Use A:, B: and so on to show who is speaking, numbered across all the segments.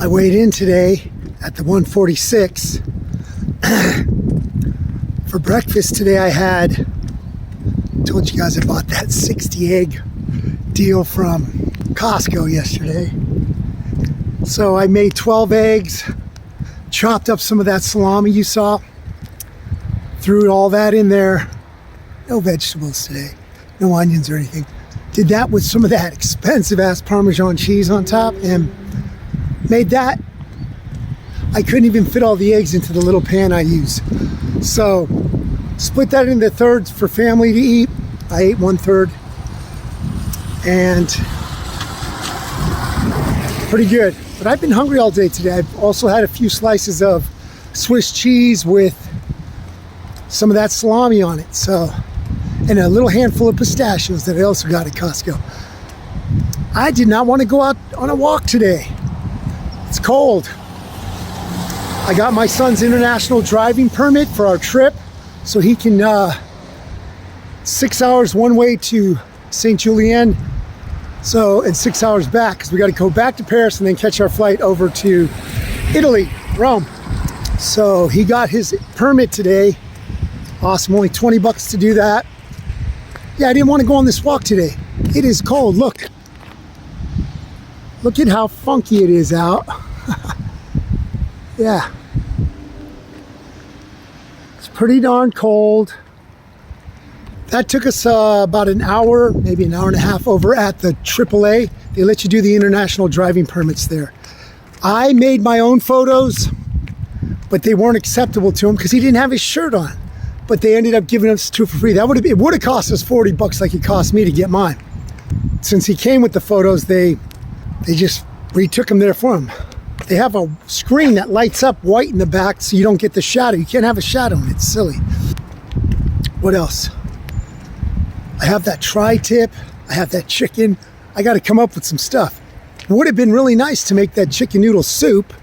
A: I weighed in today at the 146. For breakfast today I told you guys I bought that 60 egg deal from Costco yesterday. So I made 12 eggs, chopped up some of that salami you saw, threw all that in there. No vegetables today, no onions or anything. Did that with some of that expensive ass Parmesan cheese on top and made that. I couldn't even fit all the eggs into the little pan I use. So split that into thirds for family to eat. I ate 1/3 and pretty good. But I've been hungry all day today. I've also had a few slices of Swiss cheese with some of that salami on it. So, and a little handful of pistachios that I also got at Costco. I did not want to go out on a walk today. It's cold. I got my son's international driving permit for our trip, so he can 6 hours one way to Saint Julien, so and 6 hours back, because we got to go back to Paris and then catch our flight over to Italy, Rome. So he got his permit today. Awesome, only 20 bucks to do that. Yeah, I didn't want to go on this walk today. It is cold. Look at how funky it is out. Yeah, it's pretty darn cold. That took us about an hour, maybe an hour and a half over at the AAA. They let you do the international driving permits there. I made my own photos, but they weren't acceptable to him because he didn't have his shirt on. But they ended up giving us two for free. It would have cost us 40 bucks like it cost me to get mine. Since he came with the photos, they just retook them there for him. They have a screen that lights up white in the back so you don't get the shadow. You can't have a shadow in it. It's silly. What else? I have that tri-tip. I have that chicken. I got to come up with some stuff. It would have been really nice to make that chicken noodle soup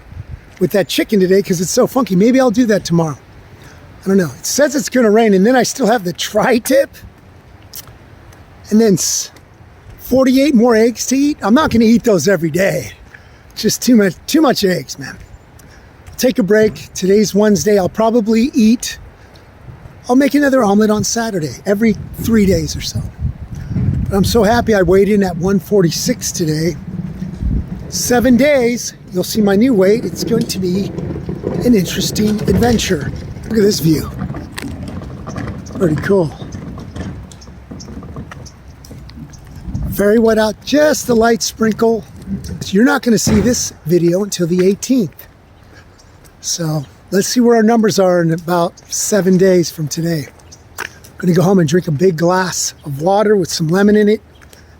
A: with that chicken today because it's so funky. Maybe I'll do that tomorrow. I don't know. It says it's going to rain, and then I still have the tri-tip. And then 48 more eggs to eat. I'm not going to eat those every day. Just too much eggs, man. I'll take a break. Today's Wednesday. I'll make another omelet on Saturday, every 3 days or so. But I'm so happy I weighed in at 146 today. 7 days, you'll see my new weight. It's going to be an interesting adventure. Look at this view. Pretty cool. Very wet out, just a light sprinkle. So you're not going to see this video until the 18th. So let's see where our numbers are in about 7 days from today. I'm going to go home and drink a big glass of water with some lemon in it.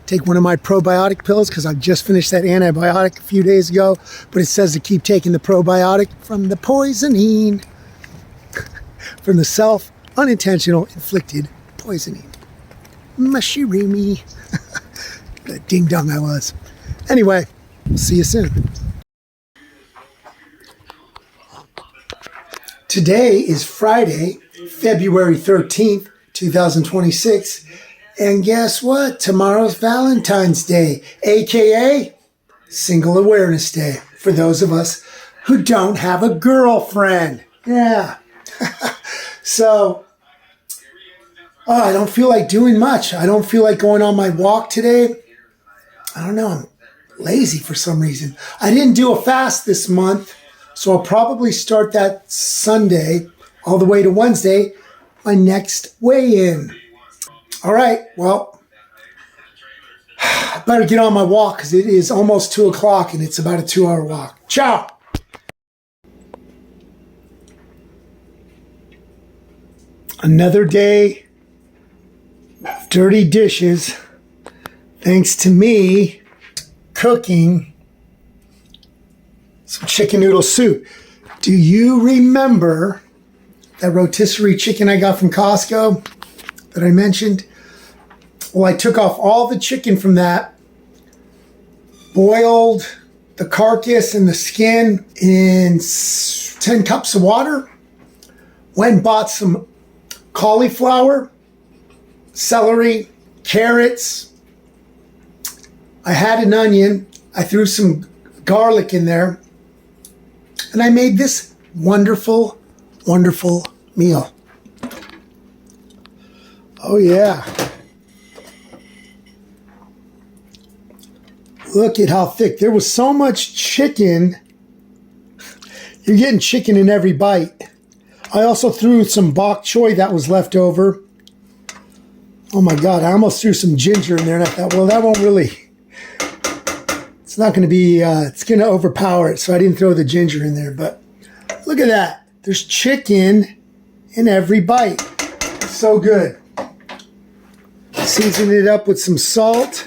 A: Take one of my probiotic pills because I just finished that antibiotic a few days ago. But it says to keep taking the probiotic from the poisoning. From the unintentional inflicted poisoning. Mushroomie. The ding dong I was. Anyway, see you soon. Today is Friday, February 13th, 2026. And guess what? Tomorrow's Valentine's Day, aka Single Awareness Day, for those of us who don't have a girlfriend. Yeah. So, I don't feel like doing much. I don't feel like going on my walk today. I don't know. I'm lazy for some reason. I didn't do a fast this month, so I'll probably start that Sunday all the way to Wednesday, my next weigh-in. All right, well, I better get on my walk because it is almost 2 o'clock and it's about a 2-hour walk. Ciao. Another day of dirty dishes, thanks to me cooking some chicken noodle soup. Do you remember that rotisserie chicken I got from Costco that I mentioned? Well, I took off all the chicken from that, boiled the carcass and the skin in 10 cups of water, went and bought some cauliflower, celery, carrots. I had an onion. I threw some garlic in there, And I made this wonderful, wonderful meal. Oh yeah. Look at how thick. There was so much chicken. You're getting chicken in every bite. I also threw some bok choy that was left over. Oh my God, I almost threw some ginger in there and I thought, well, that won't really, it's not going to be, it's going to overpower it. So I didn't throw the ginger in there, but look at that. There's chicken in every bite. So good. Season it up with some salt.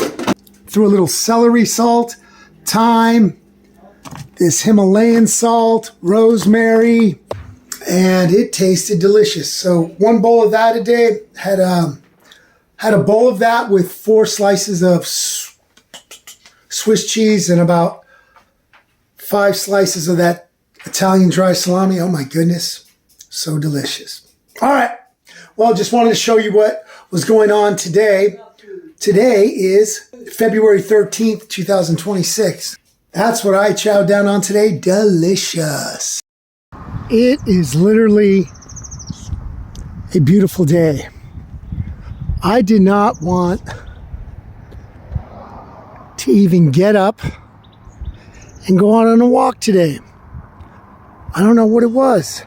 A: Threw a little celery salt, thyme, this Himalayan salt, rosemary, and it tasted delicious. So one bowl of that a day. Had a bowl of that with 4 slices of Swiss cheese and about 5 slices of that Italian dry salami. Oh my goodness, so delicious. All right, well, just wanted to show you what was going on today. Today is February 13th, 2026. That's what I chowed down on today. Delicious. It is literally a beautiful day. I did not want to even get up and go on a walk today. I don't know what it was.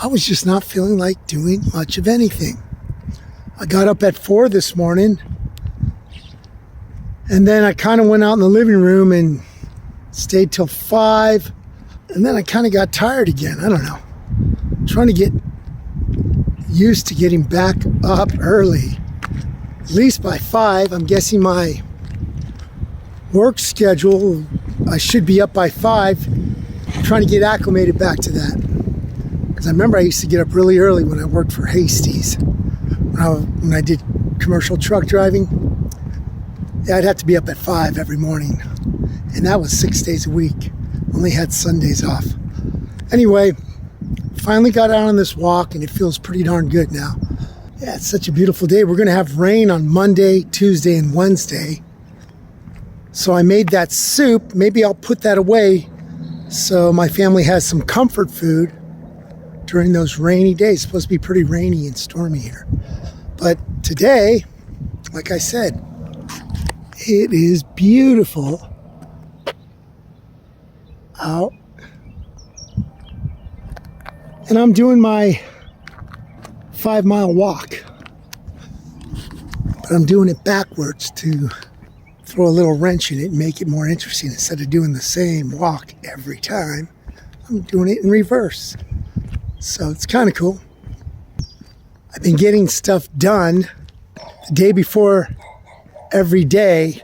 A: I was just not feeling like doing much of anything. I got up at 4 this morning, and then I kind of went out in the living room and stayed till 5, and then I kind of got tired again. I don't know. I'm trying to get used to getting back up early, at least by 5. I'm guessing my work schedule, I should be up by 5. I'm trying to get acclimated back to that. Because I remember I used to get up really early when I worked for Hasties. When I did commercial truck driving, yeah, I'd have to be up at 5 every morning. And that was 6 days a week. Only had Sundays off. Anyway, finally got out on this walk and it feels pretty darn good now. Yeah, it's such a beautiful day. We're going to have rain on Monday, Tuesday, and Wednesday. So I made that soup. Maybe I'll put that away so my family has some comfort food during those rainy days. It's supposed to be pretty rainy and stormy here. But today, like I said, it is beautiful out. And I'm doing my 5-mile walk. But I'm doing it backwards to throw a little wrench in it and make it more interesting. Instead of doing the same walk every time, I'm doing it in reverse. So it's kind of cool. I've been getting stuff done the day before every day.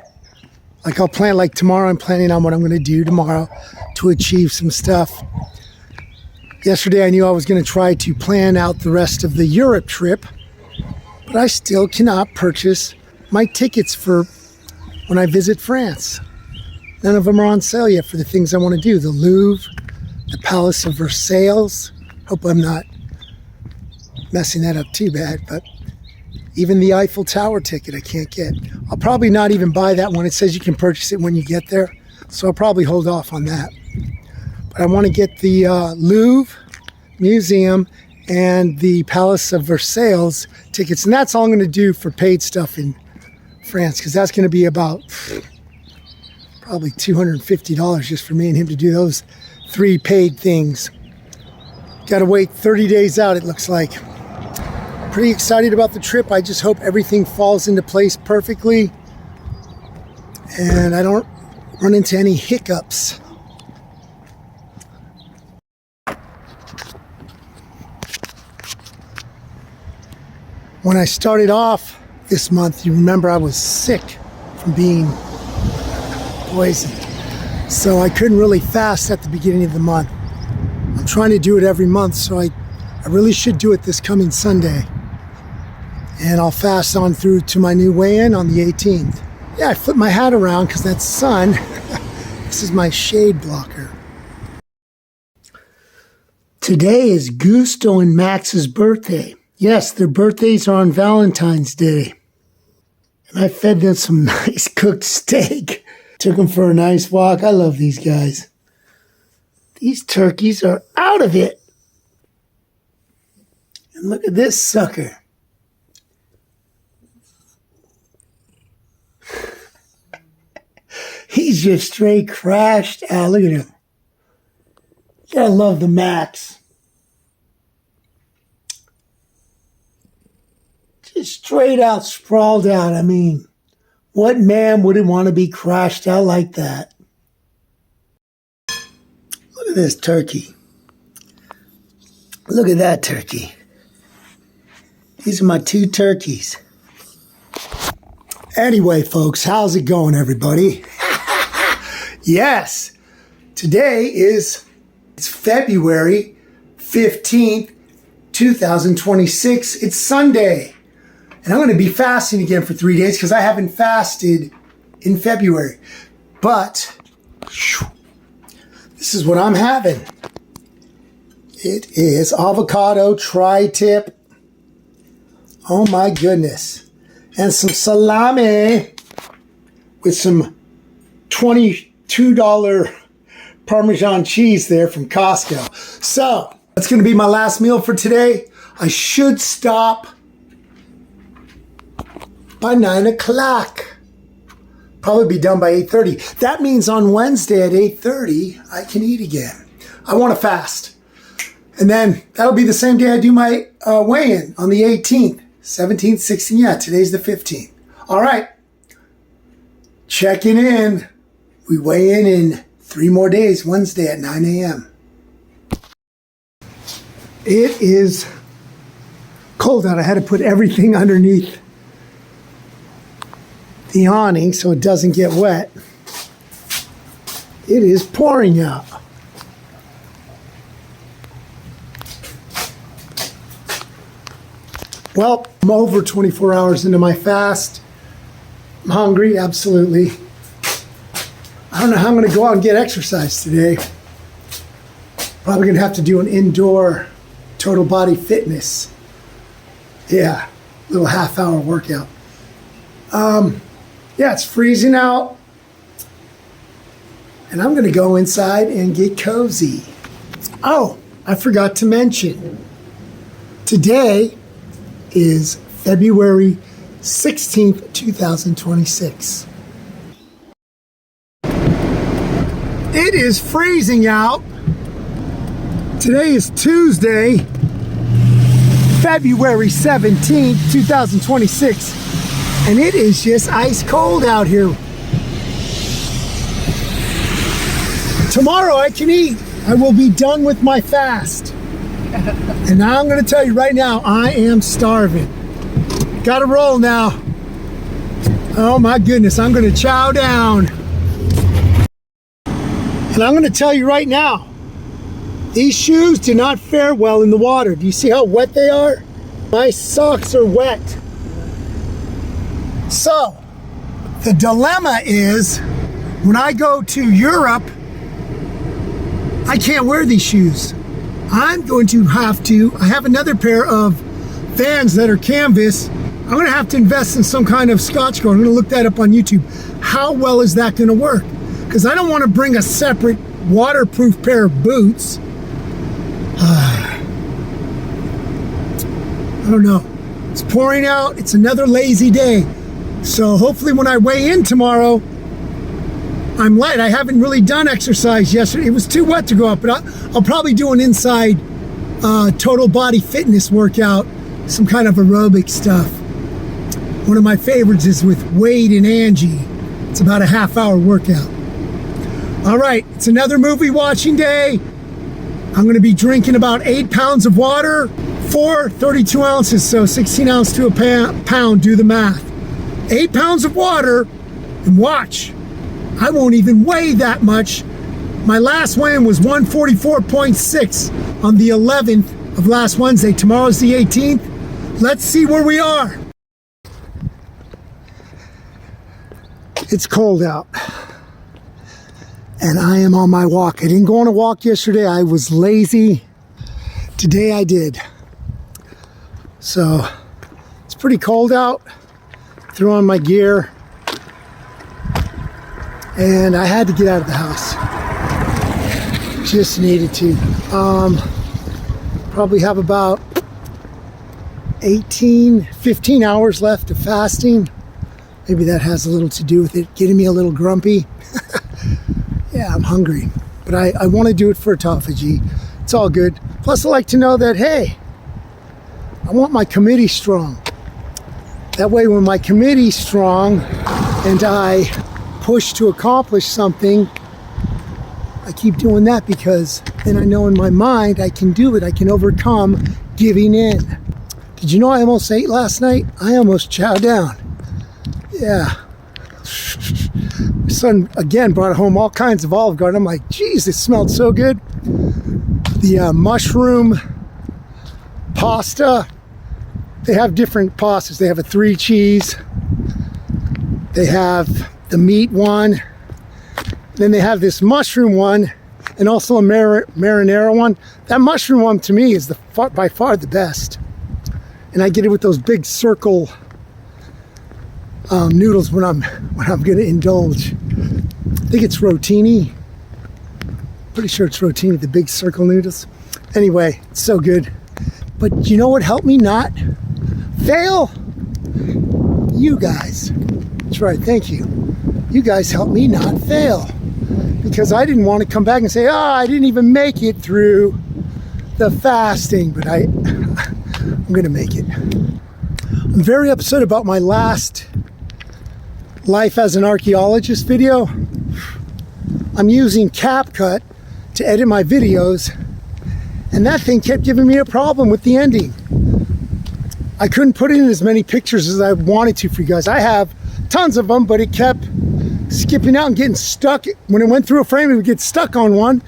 A: Like I'll plan, like tomorrow I'm planning on what I'm going to do tomorrow to achieve some stuff. Yesterday I knew I was going to try to plan out the rest of the Europe trip, but I still cannot purchase my tickets for when I visit France. None of them are on sale yet for the things I want to do. The Louvre, the Palace of Versailles. Hope I'm not messing that up too bad, but even the Eiffel Tower ticket I can't get. I'll probably not even buy that one. It says you can purchase it when you get there, so I'll probably hold off on that. But I want to get the Louvre Museum and the Palace of Versailles tickets, and that's all I'm going to do for paid stuff in France, because that's going to be about probably $250 just for me and him to do those 3 paid things. Got to wait 30 days out, it looks like. Pretty excited about the trip. I just hope everything falls into place perfectly and I don't run into any hiccups. When I started off this month, you remember I was sick from being poisoned. So I couldn't really fast at the beginning of the month. I'm trying to do it every month, so I really should do it this coming Sunday. And I'll fast on through to my new weigh-in on the 18th. Yeah, I flipped my hat around because that sun, this is my shade blocker. Today is Gusto and Max's birthday. Yes, their birthdays are on Valentine's Day. And I fed them some nice cooked steak. Took them for a nice walk. I love these guys. These turkeys are out of it. And look at this sucker. He's just straight crashed out. Look at him. You gotta love the Max. Just straight out, sprawled out. I mean, what man wouldn't want to be crashed out like that? Look at this turkey. Look at that turkey. These are my two turkeys. Anyway, folks, how's it going, everybody? Yes, today is February 15th, 2026. It's Sunday. And I'm going to be fasting again for 3 days because I haven't fasted in February. But this is what I'm having. It is avocado tri-tip. Oh my goodness. And some salami with some $22 Parmesan cheese there from Costco. So that's going to be my last meal for today. I should stop by 9 o'clock. Probably be done by 8:30. That means on Wednesday at 8:30, I can eat again. I want to fast. And then that'll be the same day I do my weigh-in on the 18th, 17th, 16th. Yeah, today's the 15th. All right. Checking in. We weigh in 3 more days, Wednesday at 9 a.m. It is cold out. I had to put everything underneath the awning so it doesn't get wet. It is pouring out. Well, I'm over 24 hours into my fast. I'm hungry, absolutely. I don't know how I'm going to go out and get exercise today. Probably going to have to do an indoor total body fitness. Yeah, little half-hour workout. Yeah, it's freezing out. And I'm going to go inside and get cozy. Oh, I forgot to mention. Today is February 16th, 2026. It is freezing out. Today is Tuesday, February 17th, 2026. And it is just ice cold out here. Tomorrow I can eat. I will be done with my fast. And now I'm going to tell you right now, I am starving. Got to roll now. Oh my goodness, I'm going to chow down. And I'm going to tell you right now, these shoes do not fare well in the water. Do you see how wet they are? My socks are wet. So, the dilemma is, when I go to Europe, I can't wear these shoes. I'm going to have to, I have another pair of Vans that are canvas. I'm going to have to invest in some kind of Scotch guard. I'm going to look that up on YouTube. How well is that going to work? Because I don't want to bring a separate waterproof pair of boots. I don't know. It's pouring out. It's another lazy day. So hopefully when I weigh in tomorrow, I'm light. I haven't really done exercise yesterday. It was too wet to go up, but I'll probably do an inside total body fitness workout, some kind of aerobic stuff. One of my favorites is with Wade and Angie. It's about a half-hour workout. All right, it's another movie watching day. I'm going to be drinking about 8 pounds of water, 32 ounces, so 16 ounces to a pound, do the math. 8 pounds of water, and watch. I won't even weigh that much. My last weigh-in was 144.6 on the 11th of last Wednesday. Tomorrow's the 18th. Let's see where we are. It's cold out. And I am on my walk. I didn't go on a walk yesterday. I was lazy. Today I did. So it's pretty cold out. Threw on my gear. And I had to get out of the house. Just needed to. Probably have about 15 hours left of fasting. Maybe that has a little to do with it getting me a little grumpy. Yeah, I'm hungry, but I want to do it for autophagy. It's all good. Plus, I like to know that, hey, I want my committee strong. That way, when my committee's strong and I push to accomplish something, I keep doing that, because then I know in my mind I can do it. I can overcome giving in. Did you know I almost ate last night? I almost chowed down. Yeah. My son, again, brought home all kinds of Olive Garden. I'm like, geez, it smelled so good. The mushroom pasta. They have different pastas. They have a 3 cheese. They have the meat one. Then they have this mushroom one, and also a marinara one. That mushroom one to me is by far the best. And I get it with those big circle noodles when I'm going to indulge. I think it's rotini. Pretty sure it's rotini, the big circle noodles. Anyway, it's so good. But you know what helped me not fail? You guys. That's right, thank you. You guys helped me not fail. Because I didn't want to come back and say, I didn't even make it through the fasting, but I'm going to make it. I'm very upset about my last Life as an Archaeologist video. I'm using CapCut to edit my videos, and that thing kept giving me a problem with the ending. I couldn't put in as many pictures as I wanted to for you guys. I have tons of them, but it kept skipping out and getting stuck. When it went through a frame, it would get stuck on one.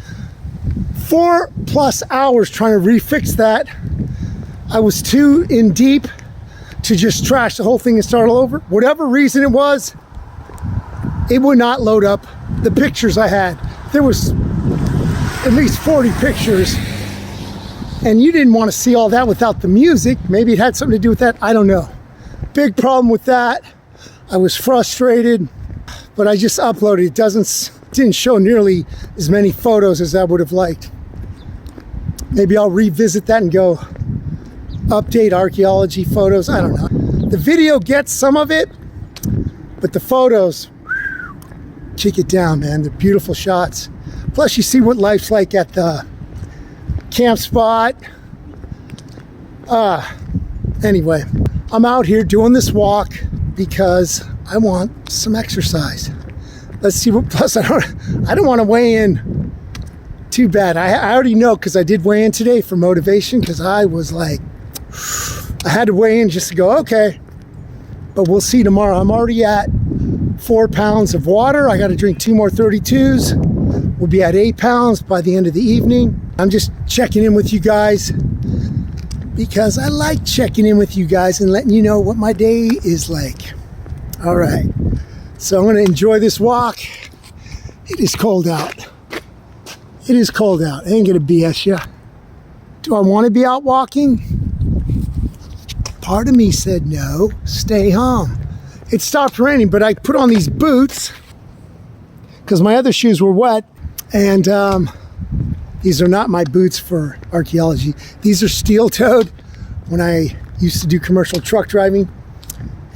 A: 4+ hours trying to refix that. I was too in deep to just trash the whole thing and start all over. Whatever reason it was, it would not load up the pictures I had. There was at least 40 pictures, and you didn't want to see all that without the music. Maybe it had something to do with that. I don't know. Big problem with that. I was frustrated, but I just uploaded. It didn't show nearly as many photos as I would have liked. Maybe I'll revisit that and go update archaeology photos. I don't know. The video gets some of it, but the photos, kick it down, man. They're beautiful shots. Plus, you see what life's like at the camp spot. Anyway, I'm out here doing this walk because I want some exercise. Let's see what, plus I don't want to weigh in too bad. I already know, because I did weigh in today for motivation, because I was like, I had to weigh in just to go, okay, but we'll see tomorrow. I'm already at 4 pounds of water. I got to drink 2 more 32s. We'll be at 8 pounds by the end of the evening. I'm just checking in with you guys because I like checking in with you guys and letting you know what my day is like. All right, so I'm going to enjoy this walk. It is cold out. It is cold out. I ain't going to BS you. Do I want to be out walking? Part of me said no, stay home. It stopped raining, but I put on these boots because my other shoes were wet, and these are not my boots for archaeology. These are steel-toed. When I used to do commercial truck driving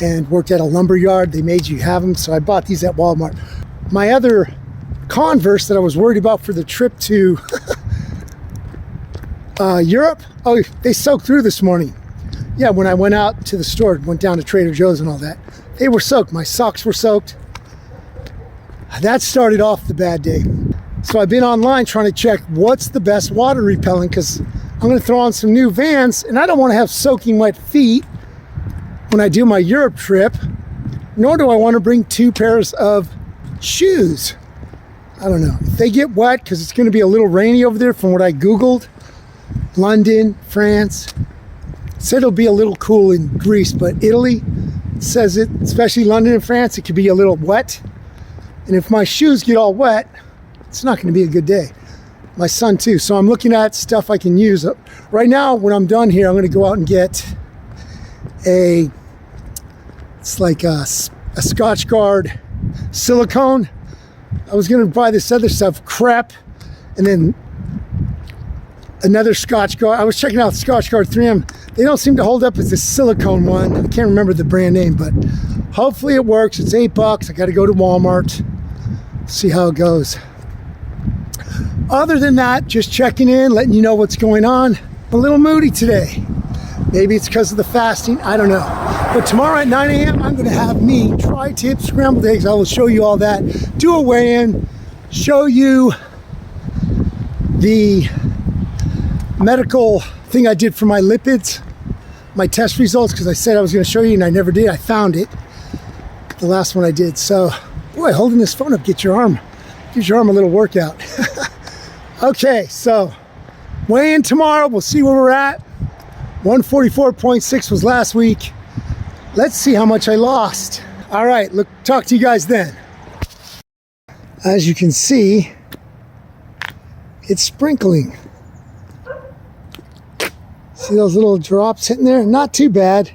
A: and worked at a lumber yard, they made you have them, so I bought these at Walmart. My other Converse that I was worried about for the trip to Europe, oh, they soaked through this morning. Yeah, when I went out to the store, went down to Trader Joe's and all that, they were soaked. My socks were soaked. That started off the bad day. So I've been online trying to check what's the best water repellent, because I'm going to throw on some new Vans, and I don't want to have soaking wet feet when I do my Europe trip, nor do I want to bring 2 pairs of shoes. I don't know. If they get wet, because it's going to be a little rainy over there from what I Googled, London, France, it said it'll be a little cool in Greece, but Italy says it, especially London and France, it could be a little wet. And if my shoes get all wet, it's not going to be a good day. My son too. So I'm looking at stuff I can use. Right now, when I'm done here, I'm going to go out and get it's like a Scotch Guard silicone. I was going to buy this other stuff, crap, and then another Scotch Guard. I was checking out Scotch Guard 3M. They don't seem to hold up as the silicone one. I can't remember the brand name, but hopefully it works. It's $8. I got to go to Walmart, see how it goes. Other than that, just checking in, letting you know what's going on. I'm a little moody today. Maybe it's because of the fasting. I don't know. But tomorrow at 9 a.m., I'm going to have me tri-tip scrambled eggs. I will show you all that. Do a weigh-in. Show you the medical thing I did for my lipids, my test results, because I said I was going to show you and I never did. I found it, the last one I did. So, boy, holding this phone up, gives your arm a little workout. Okay, so weigh in tomorrow. We'll see where we're at. 144.6 was last week. Let's see how much I lost. All right, look, talk to you guys then. As you can see, it's sprinkling. See those little drops hitting there? Not too bad,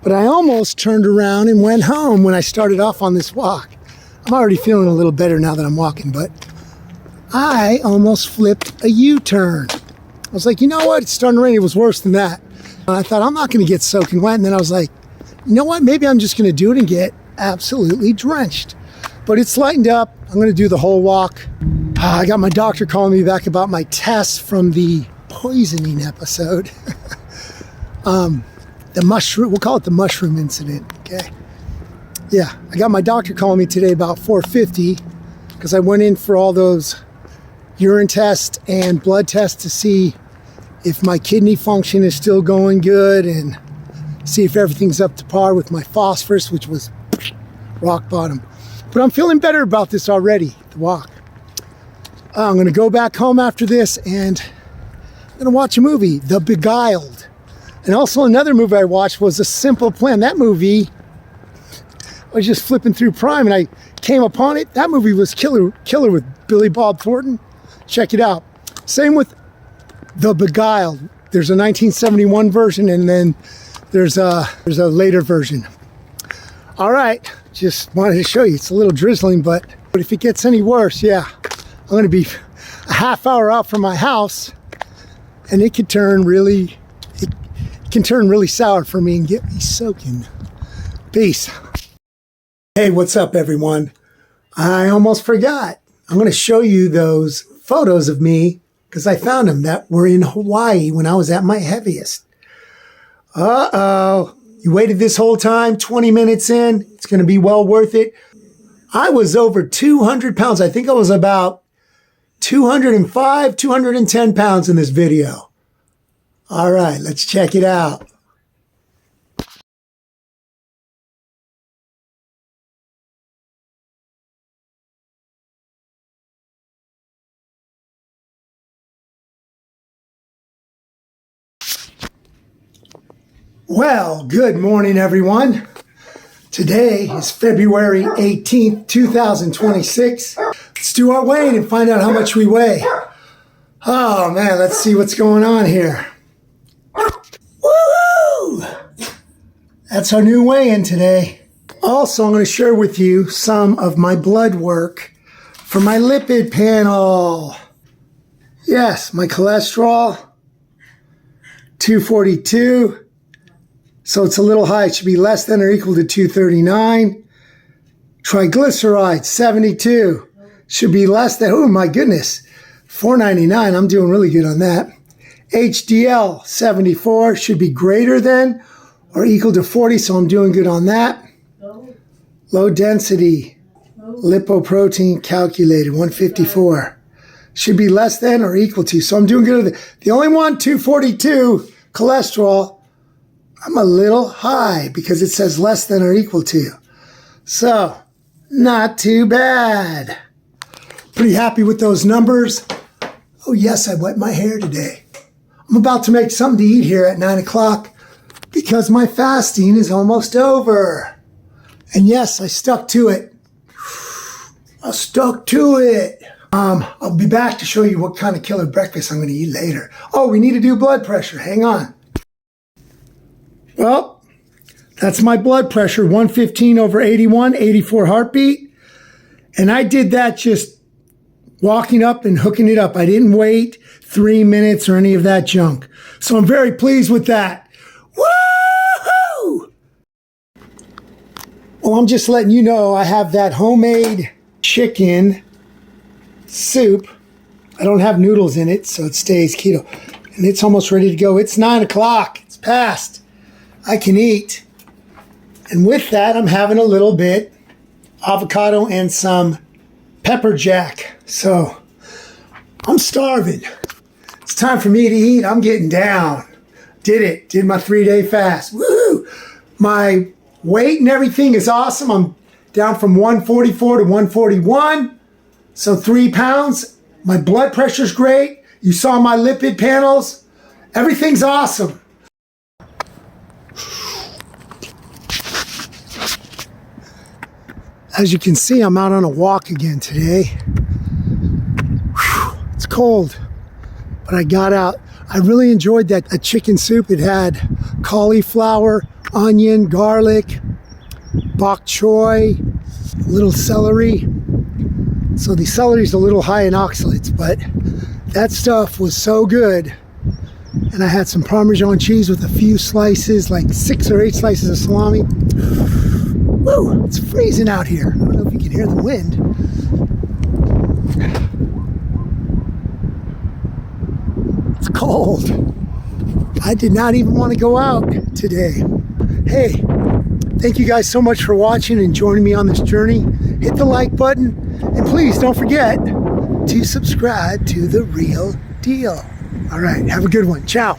A: but I almost turned around and went home when I started off on this walk. I'm already feeling a little better now that I'm walking, but I almost flipped a U-turn. I was like, you know what? It's starting to rain. It was worse than that. And I thought, I'm not going to get soaking wet. And then I was like, you know what? Maybe I'm just going to do it and get absolutely drenched. But it's lightened up. I'm going to do the whole walk. I got my doctor calling me back about my tests from the poisoning episode. The mushroom, we'll call it the mushroom incident, okay? Yeah, I got my doctor calling me today about 4:50 because I went in for all those urine tests and blood tests to see if my kidney function is still going good and see if everything's up to par with my phosphorus, which was rock bottom. But I'm feeling better about this already, the walk. I'm going to go back home after this and I'm going to watch a movie, The Beguiled. And also another movie I watched was A Simple Plan. That movie, I was just flipping through Prime and I came upon it. That movie was killer with Billy Bob Thornton. Check it out. Same with The Beguiled. There's a 1971 version and then there's a later version. All right, just wanted to show you. It's a little drizzling, but if it gets any worse, yeah, I'm going to be a half hour out from my house and it can turn really sour for me and get me soaking. Peace. Hey, what's up, everyone? I almost forgot. I'm going to show you those photos of me because I found them that were in Hawaii when I was at my heaviest. Uh-oh. You waited this whole time, 20 minutes in. It's going to be well worth it. I was over 200 pounds. I think I was about 205, 210 pounds in this video. All right, let's check it out. Well, good morning, everyone. Today is February 18th, 2026. Let's do our weighing and find out how much we weigh. Oh, man, let's see what's going on here. Woo-hoo! That's our new weigh-in today. Also, I'm going to share with you some of my blood work for my lipid panel. Yes, my cholesterol, 242. So it's a little high. It should be less than or equal to 239. Triglycerides, 72. Should be less than, oh my goodness, 499. I'm doing really good on that. HDL, 74. Should be greater than or equal to 40. So I'm doing good on that. Low density lipoprotein calculated, 154. Should be less than or equal to. So I'm doing good. The only one, 242 cholesterol. I'm a little high because it says less than or equal to. So, not too bad. Pretty happy with those numbers. Oh yes, I wet my hair today. I'm about to make something to eat here at 9 o'clock because my fasting is almost over. And yes, I stuck to it. I stuck to it. I'll be back to show you what kind of killer breakfast I'm going to eat later. Oh, we need to do blood pressure. Hang on. Well, that's my blood pressure, 115/81, 84 heartbeat. And I did that just walking up and hooking it up. I didn't wait 3 minutes or any of that junk. So I'm very pleased with that. Woohoo! Well, I'm just letting you know I have that homemade chicken soup. I don't have noodles in it, so it stays keto. And it's almost ready to go. It's 9 o'clock. It's past. I can eat. And with that, I'm having a little bit avocado and some pepper jack. So I'm starving. It's time for me to eat. I'm getting down. Did it. Did my 3-day fast. Woo! My weight and everything is awesome. I'm down from 144 to 141. So 3 pounds. My blood pressure's great. You saw my lipid panels. Everything's awesome. As you can see, I'm out on a walk again today. Whew, it's cold, but I got out. I really enjoyed that chicken soup. It had cauliflower, onion, garlic, bok choy, little celery. So the celery's a little high in oxalates, but that stuff was so good. And I had some Parmesan cheese with a few slices, like 6 or 8 slices of salami. Woo, it's freezing out here. I don't know if you can hear the wind. It's cold. I did not even want to go out today. Hey, thank you guys so much for watching and joining me on this journey. Hit the like button, and please don't forget to subscribe to The Real Deal. All right, have a good one. Ciao.